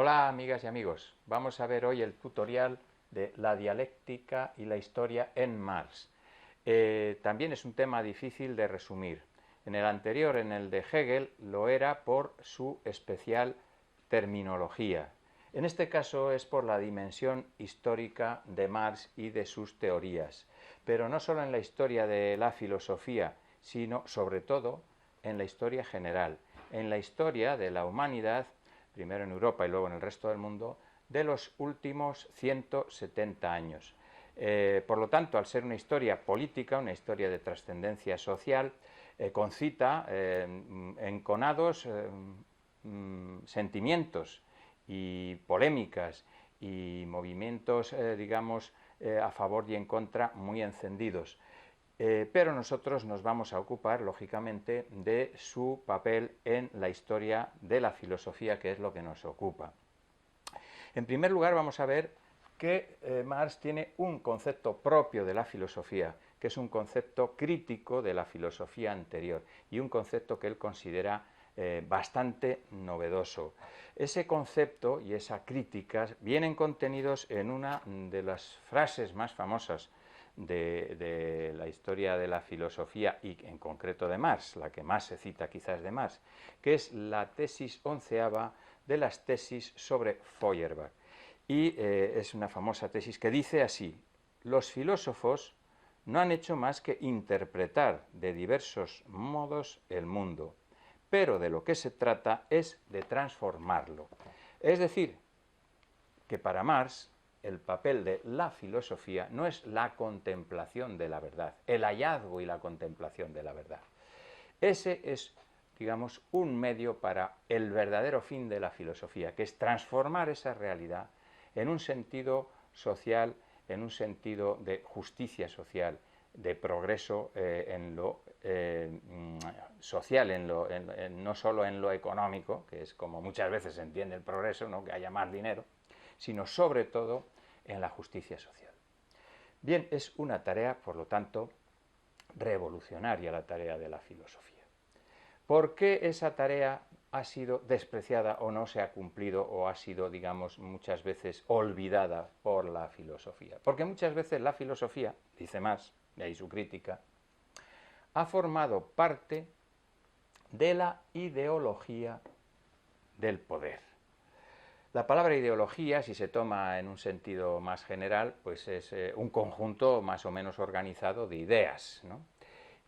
Hola amigas y amigos, vamos a ver hoy el tutorial de la dialéctica y la historia en Marx. También es un tema difícil de resumir. En el anterior, en el de Hegel, lo era por su especial terminología. En este caso es por la dimensión histórica de Marx y de sus teorías, pero no solo en la historia de la filosofía, sino sobre todo en la historia general, en la historia de la humanidad, primero en Europa y luego en el resto del mundo, de los últimos 170 años. Por lo tanto, al ser una historia política, una historia de trascendencia social, concita enconados sentimientos y polémicas y movimientos, digamos, a favor y en contra muy encendidos. Pero nosotros nos vamos a ocupar, lógicamente, de su papel en la historia de la filosofía, que es lo que nos ocupa. En primer lugar, vamos a ver que Marx tiene un concepto propio de la filosofía, que es un concepto crítico de la filosofía anterior y un concepto que él considera bastante novedoso. Ese concepto y esa crítica vienen contenidos en una de las frases más famosas de la historia de la filosofía y en concreto de Marx, la que más se cita quizás de Marx, que es la tesis onceava de las tesis sobre Feuerbach. Y es una famosa tesis que dice así: los filósofos no han hecho más que interpretar de diversos modos el mundo, pero de lo que se trata es de transformarlo. Es decir, que para Marx el papel de la filosofía no es la contemplación de la verdad, el hallazgo y la contemplación de la verdad. Ese es, digamos, un medio para el verdadero fin de la filosofía, que es transformar esa realidad en un sentido social, en un sentido de justicia social, de progreso en lo social, no solo en lo económico, que es como muchas veces se entiende el progreso, ¿no? Que haya más dinero, sino sobre todo en la justicia social. Bien, es una tarea, por lo tanto, revolucionaria la tarea de la filosofía. ¿Por qué esa tarea ha sido despreciada o no se ha cumplido o ha sido, digamos, muchas veces olvidada por la filosofía? Porque muchas veces la filosofía, dice más, de ahí su crítica, ha formado parte de la ideología del poder. La palabra ideología, si se toma en un sentido más general, pues es un conjunto más o menos organizado de ideas, ¿no?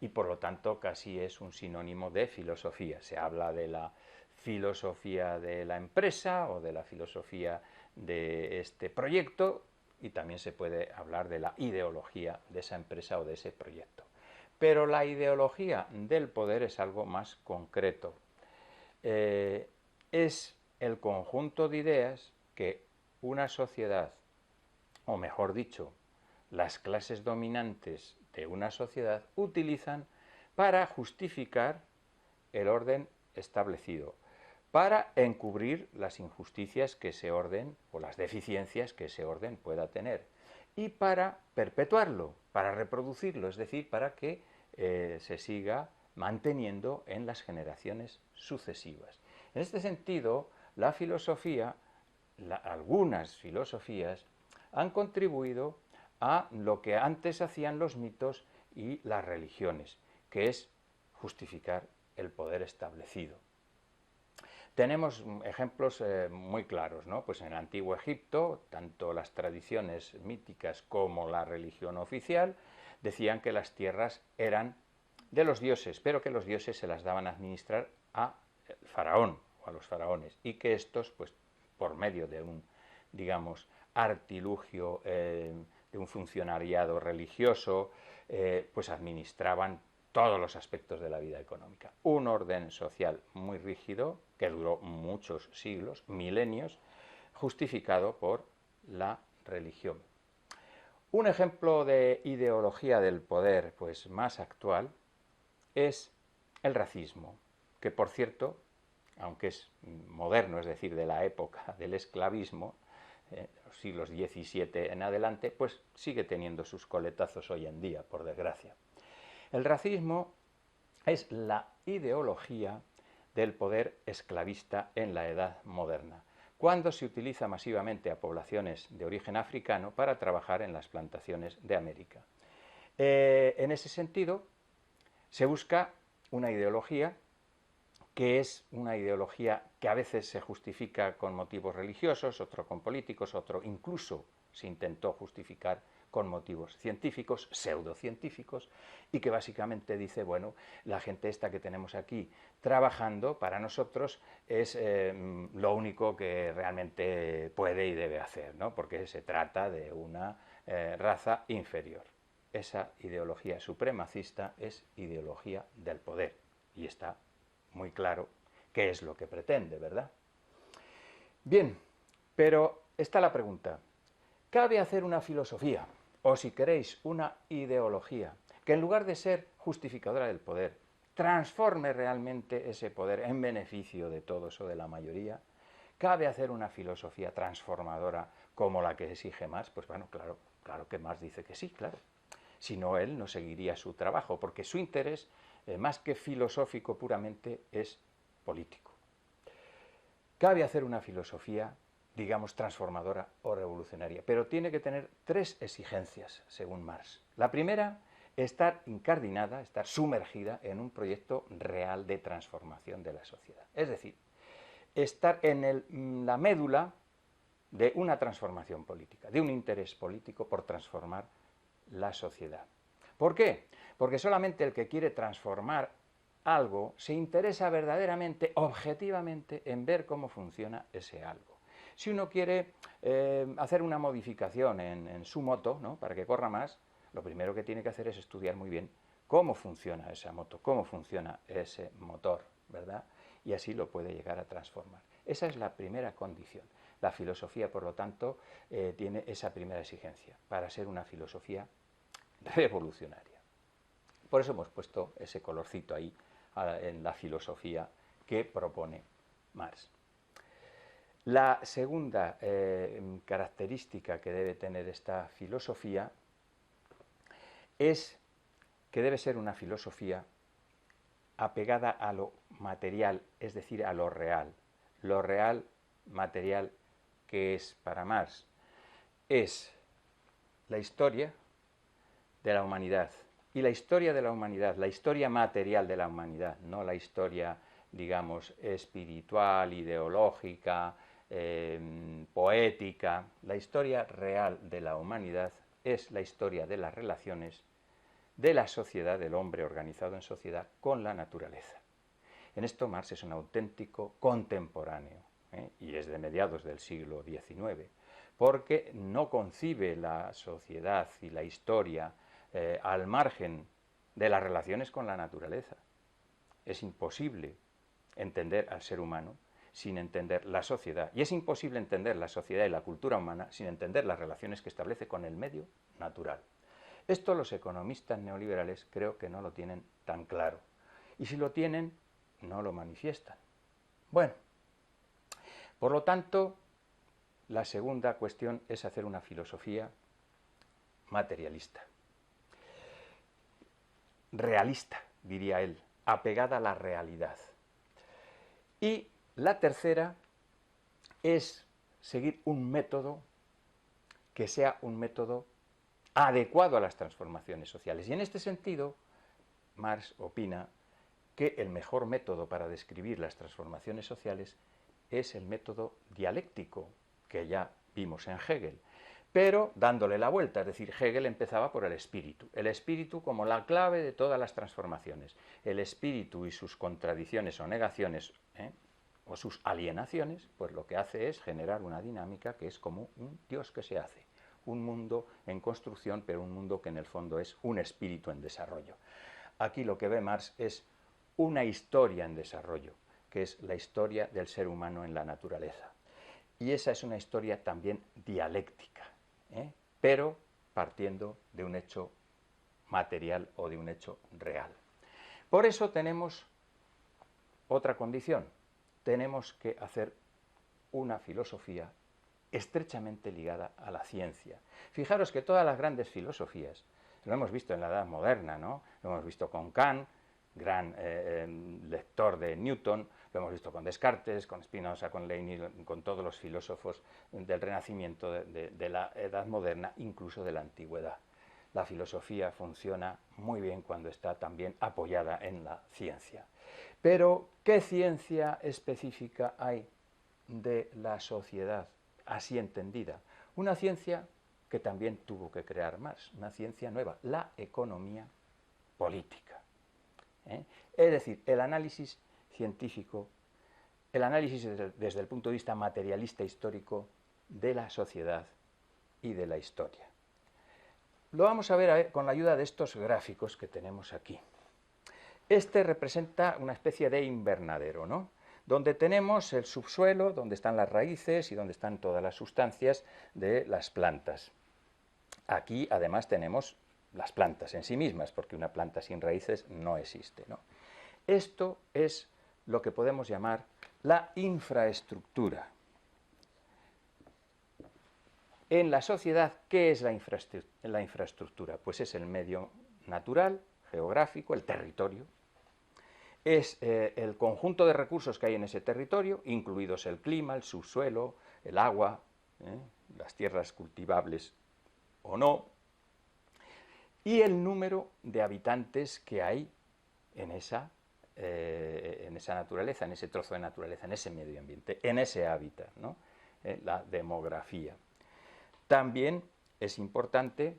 Y por lo tanto casi es un sinónimo de filosofía. Se habla de la filosofía de la empresa o de la filosofía de este proyecto y también se puede hablar de la ideología de esa empresa o de ese proyecto. Pero la ideología del poder es algo más concreto. Es el conjunto de ideas que una sociedad, o mejor dicho, las clases dominantes de una sociedad utilizan para justificar el orden establecido, para encubrir las injusticias que ese orden o las deficiencias que ese orden pueda tener y para perpetuarlo, para reproducirlo, es decir, para que se siga manteniendo en las generaciones sucesivas. En este sentido, la filosofía, algunas filosofías, han contribuido a lo que antes hacían los mitos y las religiones, que es justificar el poder establecido. Tenemos ejemplos muy claros, ¿no? Pues en el antiguo Egipto, tanto las tradiciones míticas como la religión oficial decían que las tierras eran de los dioses, pero que los dioses se las daban a administrar a faraón o a los faraones, y que estos, pues por medio de un, digamos, artilugio de un funcionariado religioso, pues administraban todos los aspectos de la vida económica. Un orden social muy rígido, que duró muchos siglos, milenios, justificado por la religión. Un ejemplo de ideología del poder, pues más actual, es el racismo, que por cierto, aunque es moderno, es decir, de la época del esclavismo, los siglos XVII en adelante, pues sigue teniendo sus coletazos hoy en día, por desgracia. El racismo es la ideología del poder esclavista en la edad moderna. cuando se utiliza masivamente a poblaciones de origen africano para trabajar en las plantaciones de América. En ese sentido, se busca una ideología que es una ideología que a veces se justifica con motivos religiosos, otro con políticos, otro incluso se intentó justificar con motivos científicos, pseudocientíficos, y que básicamente dice, bueno, la gente esta que tenemos aquí trabajando para nosotros es lo único que realmente puede y debe hacer, ¿no? Porque se trata de una raza inferior. Esa ideología supremacista es ideología del poder, y está muy claro qué es lo que pretende, ¿verdad? Bien, pero está la pregunta. ¿Cabe hacer una filosofía, o si queréis, una ideología, que en lugar de ser justificadora del poder, transforme realmente ese poder en beneficio de todos o de la mayoría? ¿Cabe hacer una filosofía transformadora como la que exige Marx? Pues bueno, claro que Marx dice que sí, claro. Si no, él no seguiría su trabajo, porque su interés, más que filosófico puramente, es político. Cabe hacer una filosofía, digamos, transformadora o revolucionaria, pero tiene que tener tres exigencias, según Marx. La primera, estar incardinada, estar sumergida en un proyecto real de transformación de la sociedad. Es decir, estar en la médula de una transformación política, de un interés político por transformar la sociedad. ¿Por qué? Porque solamente el que quiere transformar algo se interesa verdaderamente, objetivamente, en ver cómo funciona ese algo. Si uno quiere hacer una modificación en su moto, ¿no?, para que corra más, lo primero que tiene que hacer es estudiar muy bien cómo funciona esa moto, cómo funciona ese motor, ¿verdad? Y así lo puede llegar a transformar. Esa es la primera condición. La filosofía, por lo tanto, tiene esa primera exigencia, para ser una filosofía revolucionaria. Por eso hemos puesto ese colorcito ahí en la filosofía que propone Marx. La segunda característica que debe tener esta filosofía es que debe ser una filosofía apegada a lo material, es decir, a lo real. Lo real, material, que es para Marx, es la historia de la humanidad. Y la historia de la humanidad, la historia material de la humanidad, no la historia, digamos, espiritual, ideológica, poética. La historia real de la humanidad es la historia de las relaciones de la sociedad, del hombre organizado en sociedad, con la naturaleza. En esto Marx es un auténtico contemporáneo, y es de mediados del siglo XIX, porque no concibe la sociedad y la historia al margen de las relaciones con la naturaleza. Es imposible entender al ser humano sin entender la sociedad, y es imposible entender la sociedad y la cultura humana sin entender las relaciones que establece con el medio natural. Esto los economistas neoliberales creo que no lo tienen tan claro, y si lo tienen, no lo manifiestan. Bueno, por lo tanto, la segunda cuestión es hacer una filosofía materialista, realista, diría él, apegada a la realidad. Y la tercera es seguir un método que sea un método adecuado a las transformaciones sociales. Y en este sentido, Marx opina que el mejor método para describir las transformaciones sociales es el método dialéctico, que ya vimos en Hegel, pero dándole la vuelta, es decir, Hegel empezaba por el espíritu como la clave de todas las transformaciones. El espíritu y sus contradicciones o negaciones, o sus alienaciones, pues lo que hace es generar una dinámica que es como un Dios que se hace, un mundo en construcción, pero un mundo que en el fondo es un espíritu en desarrollo. Aquí lo que ve Marx es una historia en desarrollo, que es la historia del ser humano en la naturaleza. Y esa es una historia también dialéctica, pero partiendo de un hecho material o de un hecho real. Por eso tenemos otra condición. Tenemos que hacer una filosofía estrechamente ligada a la ciencia. Fijaros que todas las grandes filosofías, lo hemos visto en la Edad Moderna, ¿no? Lo hemos visto con Kant, gran lector de Newton, lo hemos visto con Descartes, con Spinoza, con Leibniz, con todos los filósofos del Renacimiento, de la Edad Moderna, incluso de la Antigüedad. La filosofía funciona muy bien cuando está también apoyada en la ciencia. Pero, ¿qué ciencia específica hay de la sociedad, así entendida? Una ciencia que también tuvo que crear más, una ciencia nueva, la economía política. Es decir, el análisis científico, el análisis desde el punto de vista materialista histórico de la sociedad y de la historia. Lo vamos a ver con la ayuda de estos gráficos que tenemos aquí. Este representa una especie de invernadero, ¿no?, donde tenemos el subsuelo, donde están las raíces y donde están todas las sustancias de las plantas. Aquí además tenemos las plantas en sí mismas, porque una planta sin raíces no existe, ¿no? Esto es lo que podemos llamar la infraestructura. En la sociedad, ¿qué es la infraestructura? Pues es el medio natural, geográfico, el territorio. Es el conjunto de recursos que hay en ese territorio, incluidos el clima, el subsuelo, el agua, las tierras cultivables o no, y el número de habitantes que hay en esa naturaleza, en ese trozo de naturaleza, en ese medio ambiente, en ese hábitat, ¿no? La demografía. También es importante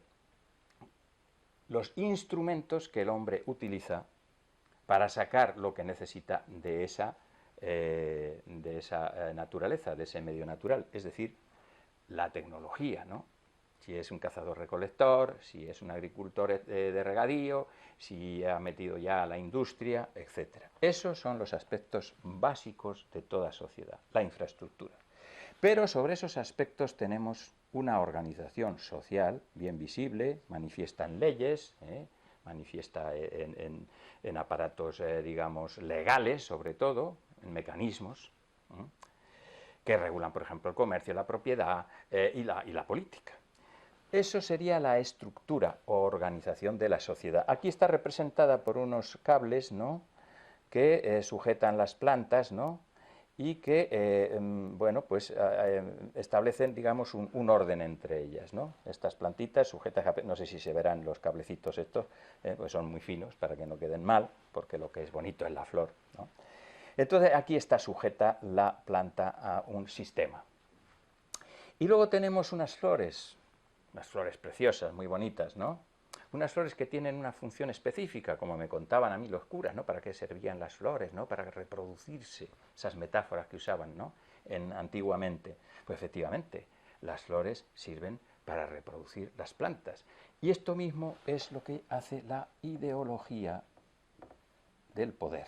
los instrumentos que el hombre utiliza para sacar lo que necesita de esa naturaleza, de ese medio natural, es decir, la tecnología, ¿no? Si es un cazador-recolector, si es un agricultor de regadío, si ha metido ya a la industria, etc. Esos son los aspectos básicos de toda sociedad, la infraestructura. Pero sobre esos aspectos tenemos una organización social bien visible, manifiesta en leyes, manifiesta en aparatos, digamos, legales, sobre todo, en mecanismos, que regulan, por ejemplo, el comercio, la propiedad y la política. Eso sería la estructura o organización de la sociedad. Aquí está representada por unos cables, ¿no?, que sujetan las plantas, ¿no?, y que, bueno, pues establecen, digamos, un orden entre ellas, ¿no? Estas plantitas sujetas, no sé si se verán los cablecitos estos, pues son muy finos para que no queden mal, porque lo que es bonito es la flor, ¿no? Entonces aquí está sujeta la planta a un sistema. Y luego tenemos unas flores preciosas, muy bonitas, ¿no? Unas flores que tienen una función específica, como me contaban a mí los curas, ¿no? ¿Para qué servían las flores, ¿no? Para reproducirse, esas metáforas que usaban, ¿no?, antiguamente. Pues efectivamente, las flores sirven para reproducir las plantas. Y esto mismo es lo que hace la ideología del poder.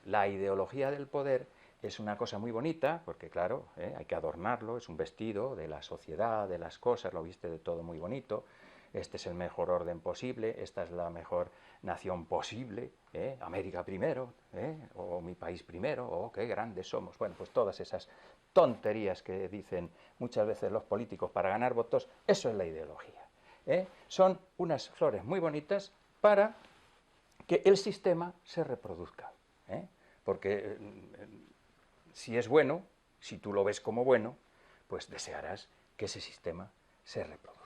La ideología del poder es una cosa muy bonita, porque claro, hay que adornarlo, es un vestido de la sociedad, de las cosas, lo viste de todo muy bonito. Este es el mejor orden posible, esta es la mejor nación posible, América primero, o mi país primero, o qué grandes somos. Bueno, pues todas esas tonterías que dicen muchas veces los políticos para ganar votos, eso es la ideología. Son unas flores muy bonitas para que el sistema se reproduzca, porque si es bueno, si tú lo ves como bueno, pues desearás que ese sistema se reproduzca.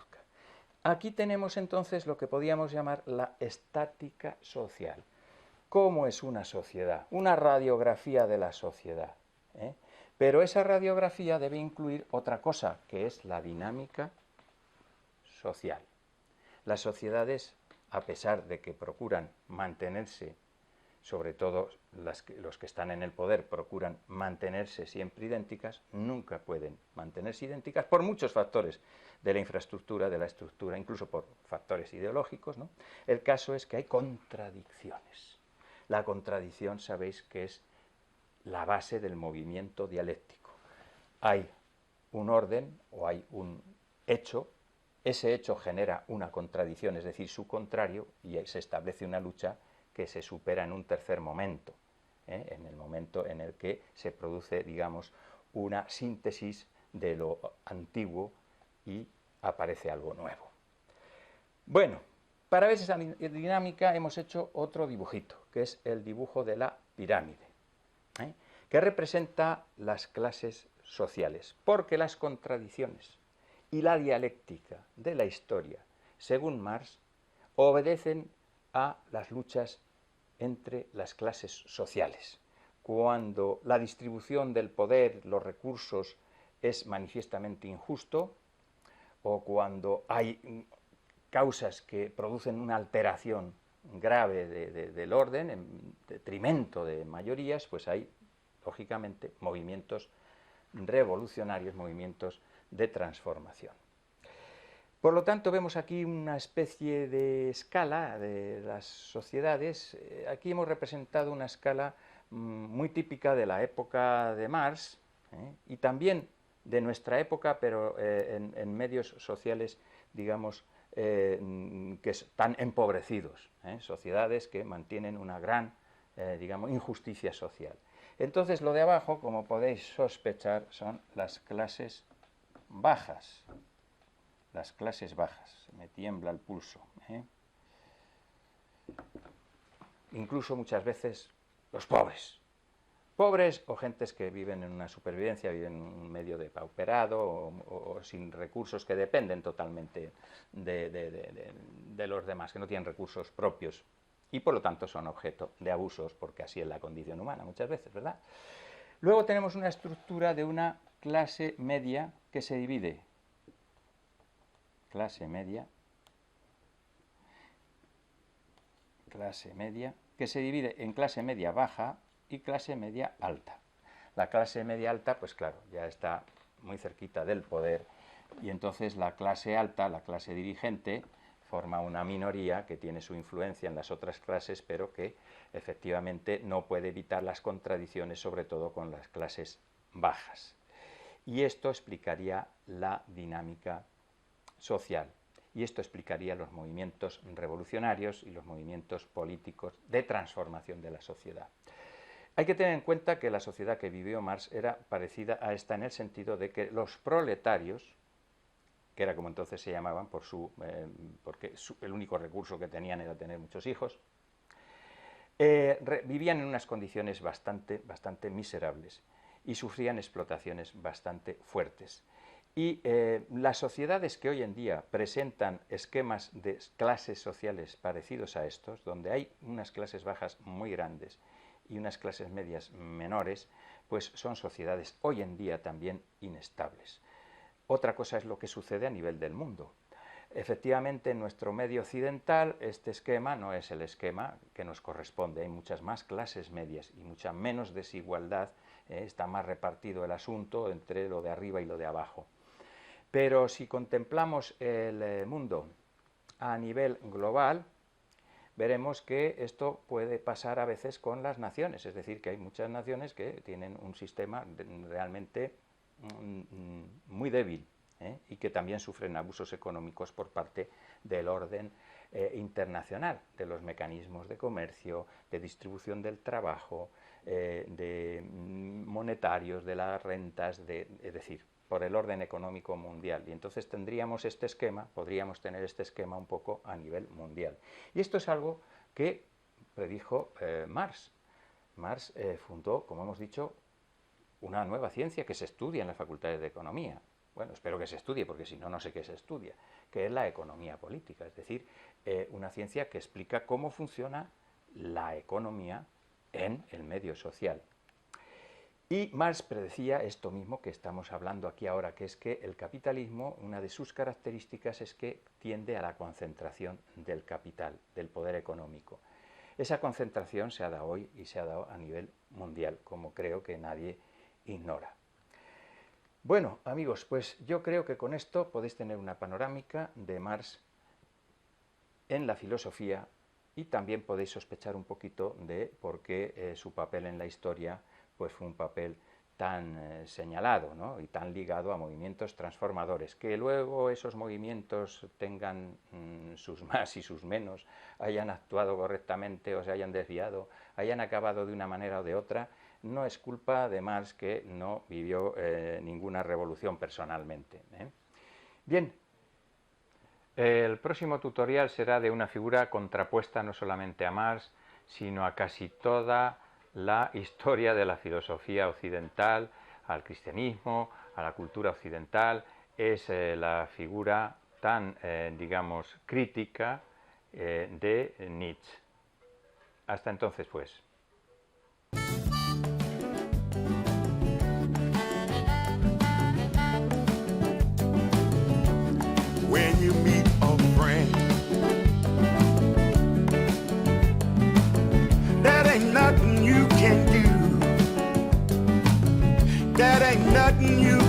Aquí tenemos entonces lo que podríamos llamar la estática social. ¿Cómo es una sociedad? Una radiografía de la sociedad. Pero esa radiografía debe incluir otra cosa, que es la dinámica social. Las sociedades, a pesar de que procuran mantenerse, sobre todo los que están en el poder procuran mantenerse siempre idénticas, nunca pueden mantenerse idénticas por muchos factores de la infraestructura, de la estructura, incluso por factores ideológicos, ¿no? El caso es que hay contradicciones. La contradicción, sabéis que es la base del movimiento dialéctico. Hay un orden o hay un hecho, ese hecho genera una contradicción, es decir, su contrario, y se establece una lucha que se supera en un tercer momento, en el momento en el que se produce, digamos, una síntesis de lo antiguo y aparece algo nuevo. Bueno, para ver esa dinámica hemos hecho otro dibujito, que es el dibujo de la pirámide, que representa las clases sociales, porque las contradicciones y la dialéctica de la historia, según Marx, obedecen a las luchas entre las clases sociales. Cuando la distribución del poder, los recursos, es manifiestamente injusto, o cuando hay causas que producen una alteración grave del orden, en detrimento de mayorías, pues hay, lógicamente, movimientos revolucionarios, movimientos de transformación. Por lo tanto, vemos aquí una especie de escala de las sociedades. Aquí hemos representado una escala muy típica de la época de Marx, y también de nuestra época, pero en medios sociales, digamos, que están empobrecidos, sociedades que mantienen una gran, digamos, injusticia social. Entonces, lo de abajo, como podéis sospechar, son las clases bajas. Las clases bajas, me tiembla el pulso. Incluso muchas veces los pobres. Pobres o gentes que viven en una supervivencia, viven en un medio depauperado o sin recursos, que dependen totalmente de los demás, que no tienen recursos propios y por lo tanto son objeto de abusos, porque así es la condición humana muchas veces, ¿verdad? Luego tenemos una estructura de una clase media que se divide. Clase media, que se divide en clase media baja y clase media alta. La clase media alta, pues claro, ya está muy cerquita del poder, y entonces la clase alta, la clase dirigente, forma una minoría que tiene su influencia en las otras clases, pero que efectivamente no puede evitar las contradicciones, sobre todo con las clases bajas. Y esto explicaría la dinámica social. Y esto explicaría los movimientos revolucionarios y los movimientos políticos de transformación de la sociedad. Hay que tener en cuenta que la sociedad que vivió Marx era parecida a esta en el sentido de que los proletarios, que era como entonces se llamaban, porque el único recurso que tenían era tener muchos hijos, vivían en unas condiciones bastante miserables y sufrían explotaciones bastante fuertes. Y las sociedades que hoy en día presentan esquemas de clases sociales parecidos a estos, donde hay unas clases bajas muy grandes y unas clases medias menores, pues son sociedades hoy en día también inestables. Otra cosa es lo que sucede a nivel del mundo. Efectivamente, en nuestro medio occidental este esquema no es el esquema que nos corresponde. Hay muchas más clases medias y mucha menos desigualdad. Está más repartido el asunto entre lo de arriba y lo de abajo. Pero si contemplamos el mundo a nivel global, veremos que esto puede pasar a veces con las naciones, es decir, que hay muchas naciones que tienen un sistema realmente muy débil, y que también sufren abusos económicos por parte del orden internacional, de los mecanismos de comercio, de distribución del trabajo, de monetarios, de las rentas, es decir, por el orden económico mundial. Y entonces tendríamos este esquema, podríamos tener este esquema un poco a nivel mundial. Y esto es algo que predijo Marx. Marx fundó, como hemos dicho, una nueva ciencia que se estudia en las facultades de economía. Bueno, espero que se estudie, porque si no, no sé qué se estudia, que es la economía política, es decir, una ciencia que explica cómo funciona la economía en el medio social. Y Marx predecía esto mismo que estamos hablando aquí ahora, que es que el capitalismo, una de sus características es que tiende a la concentración del capital, del poder económico. Esa concentración se ha dado hoy y se ha dado a nivel mundial, como creo que nadie ignora. Bueno, amigos, pues yo creo que con esto podéis tener una panorámica de Marx en la filosofía y también podéis sospechar un poquito de por qué su papel en la historia pues fue un papel tan señalado, ¿no? Y tan ligado a movimientos transformadores. Que luego esos movimientos tengan sus más y sus menos, hayan actuado correctamente o se hayan desviado, hayan acabado de una manera o de otra, no es culpa de Marx, que no vivió ninguna revolución personalmente. Bien, El próximo tutorial será de una figura contrapuesta no solamente a Marx, sino a casi toda la historia de la filosofía occidental, al cristianismo, a la cultura occidental. Es la figura tan, digamos, crítica de Nietzsche. Hasta entonces, pues. When you meet a friend, that ain't nothing you can do. That ain't nothing you